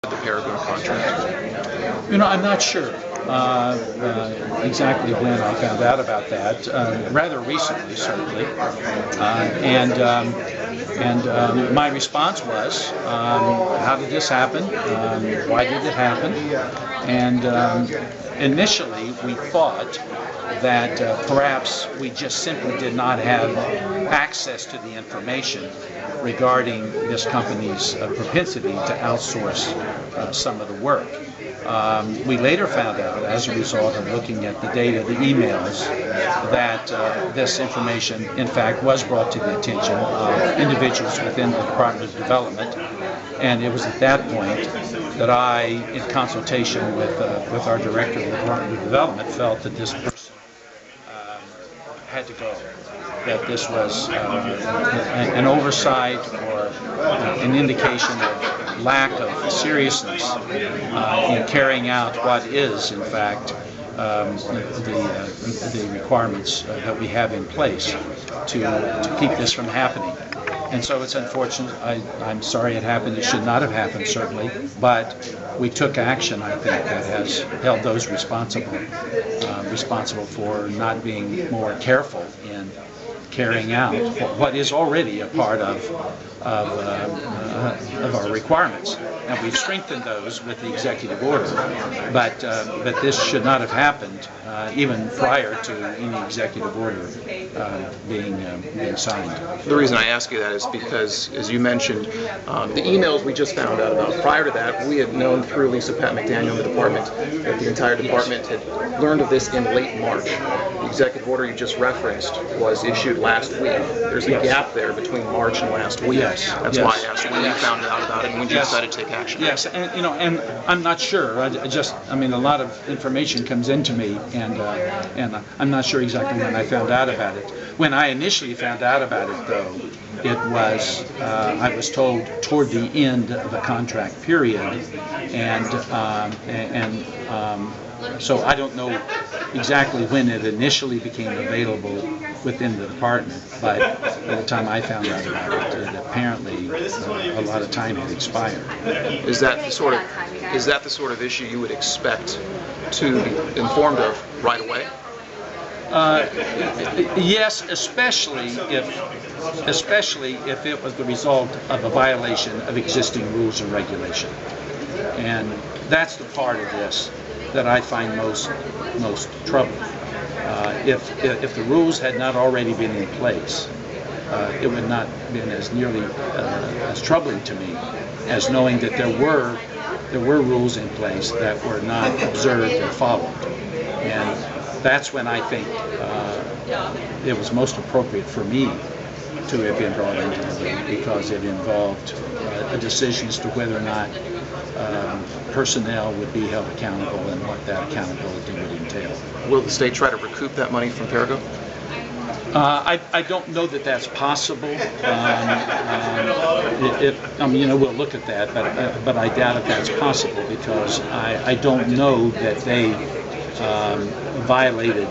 the Paragon contract? I'm not sure exactly when I found out about that. Rather recently, certainly. My response was, how did this happen? Why did it happen? And initially, we thought that perhaps we just simply did not have access to the information regarding this company's propensity to outsource some of the work. We later found out, as a result of looking at the data, the emails, that this information, in fact, was brought to the attention of individuals within the Department of Development. And it was at that point that I, in consultation with our director of the Department of Development, felt that this person had to go, that this was an oversight or an indication of lack of seriousness in carrying out what is, in fact, the requirements that we have in place to keep this from happening. And so it's unfortunate. I'm sorry it happened. It should not have happened, certainly. But we took action, I think, that has held those responsible for not being more careful in carrying out what is already a part of our requirements. And we've strengthened those with the executive order. But this should not have happened even prior to any executive order being signed. The reason I ask you that is because, as you mentioned, the emails we just found out about. Prior to that, we had known through Lisa Pat McDaniel in the department that the entire department had learned of this in late March. The executive order you just referenced was issued last week. There's a gap there between March and last week. That's why I asked when you found out about it and when you decided to take action. Yes, and and I'm not sure. I mean, a lot of information comes into me, and I'm not sure exactly when I found out about it. When I initially found out about it, though, it was I was told toward the end of the contract period, so I don't know exactly when it initially became available within the department, but by the time I found out about it, apparently a lot of time had expired. Is that the sort of issue you would expect to be informed of right away? Yes, especially if it was the result of a violation of existing rules and regulation, and that's the part of this that I find most troubling. If the rules had not already been in place, it would not have been as nearly as troubling to me as knowing that there were rules in place that were not observed and followed. And that's when I think it was most appropriate for me to have been brought into the room, because it involved a decision as to whether or not personnel would be held accountable and what that accountability would entail. Will the state try to recoup that money from Paragon? I don't know that that's possible. We'll look at that, but I doubt if that's possible, because I don't know that they violated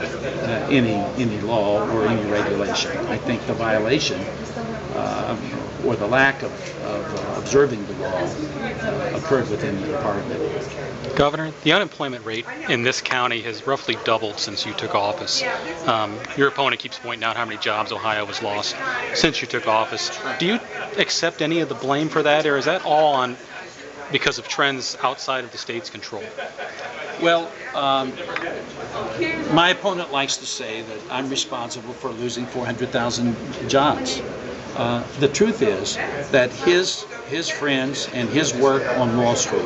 any law or any regulation. I think the violation or the lack of observing the law occurred within the department. Governor, the unemployment rate in this county has roughly doubled since you took office. Your opponent keeps pointing out how many jobs Ohio has lost since you took office. Do you accept any of the blame for that, or is that all because of trends outside of the state's control? Well, my opponent likes to say that I'm responsible for losing 400,000 jobs. The truth is that his friends and his work on Wall Street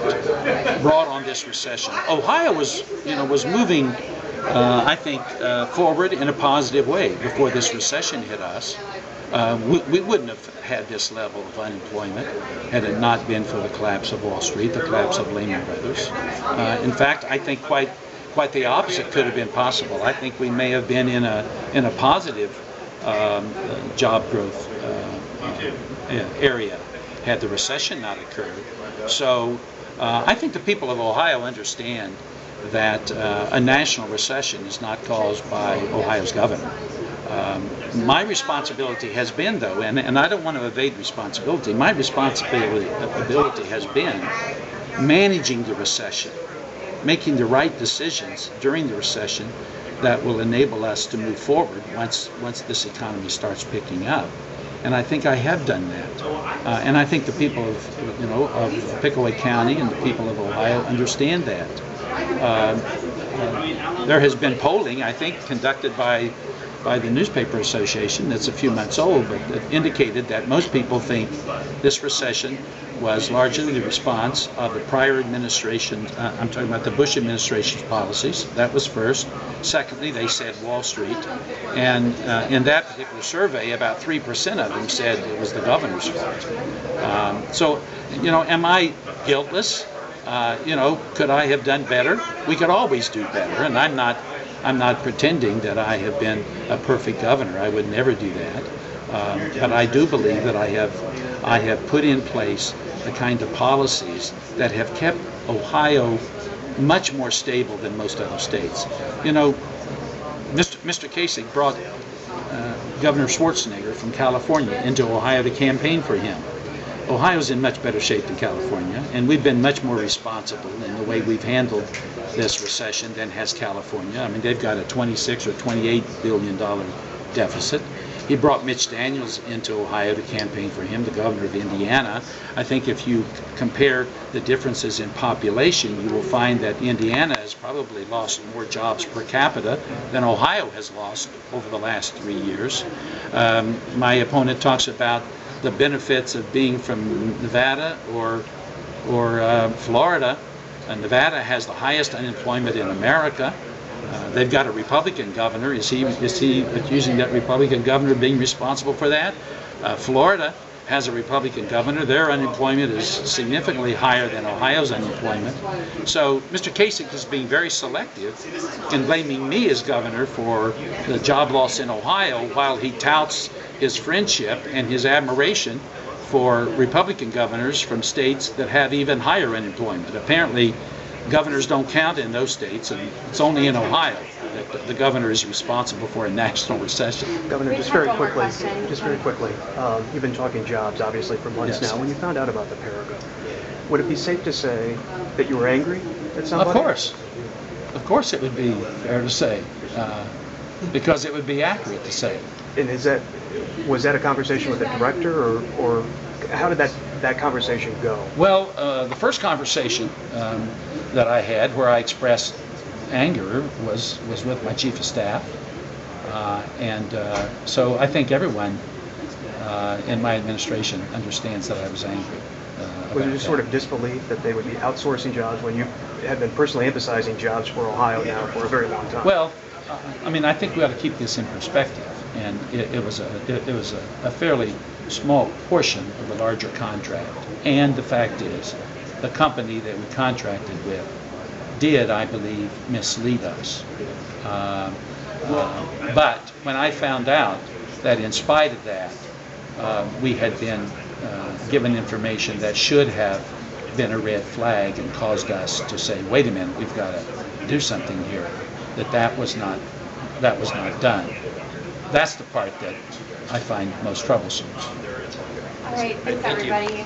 brought on this recession. Ohio was moving, I think, forward in a positive way before this recession hit us. We wouldn't have had this level of unemployment had it not been for the collapse of Wall Street, the collapse of Lehman Brothers. In fact, I think quite the opposite could have been possible. I think we may have been in a positive job growth area had the recession not occurred. So I think the people of Ohio understand that a national recession is not caused by Ohio's governor. My responsibility has been, though, and I don't want to evade responsibility, my responsibility has been managing the recession, making the right decisions during the recession that will enable us to move forward once this economy starts picking up. And I think I have done that. And I think the people of Pickaway County and the people of Ohio understand that. There has been polling, I think, conducted by the Newspaper Association that's a few months old, but it indicated that most people think this recession was largely the response of the prior administration. I'm talking about the Bush administration's policies. That was first. Secondly, they said Wall Street. And in that particular survey, about 3% of them said it was the governor's fault. So, am I guiltless? Could I have done better? We could always do better, and I'm not pretending that I have been a perfect governor. I would never do that. But I do believe that I have put in place the kind of policies that have kept Ohio much more stable than most other states. Mr. Kasich brought Governor Schwarzenegger from California into Ohio to campaign for him. Ohio's in much better shape than California, and we've been much more responsible in the way we've handled this recession than has California. I mean, they've got a $26 or $28 billion deficit. He brought Mitch Daniels into Ohio to campaign for him, the governor of Indiana. I think if you compare the differences in population, you will find that Indiana has probably lost more jobs per capita than Ohio has lost over the last 3 years. My opponent talks about the benefits of being from Nevada or Florida. Nevada has the highest unemployment in America. They've got a Republican governor. Is he accusing that Republican governor of being responsible for that? Florida has a Republican governor. Their unemployment is significantly higher than Ohio's unemployment. So Mr. Kasich is being very selective in blaming me as governor for the job loss in Ohio, while he touts his friendship and his admiration for Republican governors from states that have even higher unemployment. Apparently, governors don't count in those states, and it's only in Ohio that the governor is responsible for a national recession. Governor, just very quickly, you've been talking jobs, obviously, for months now. When you found out about the Paragon, would it be safe to say that you were angry at somebody? Of course it would be fair to say, because it would be accurate to say. And was that a conversation with the director, or how did that conversation go? Well, the first conversation that I had where I expressed anger was with my chief of staff, and so I think everyone in my administration understands that I was angry. Was there sort of disbelief that they would be outsourcing jobs when you had been personally emphasizing jobs for Ohio now for a very long time? Well, I think we ought to keep this in perspective, and it was a fairly small portion of the larger contract. And the fact is, the company that we contracted with did, I believe, mislead us. But when I found out that in spite of that, we had been given information that should have been a red flag and caused us to say, wait a minute, we've got to do something here, that was not done. That's the part that I find most troublesome. All right, thanks everybody.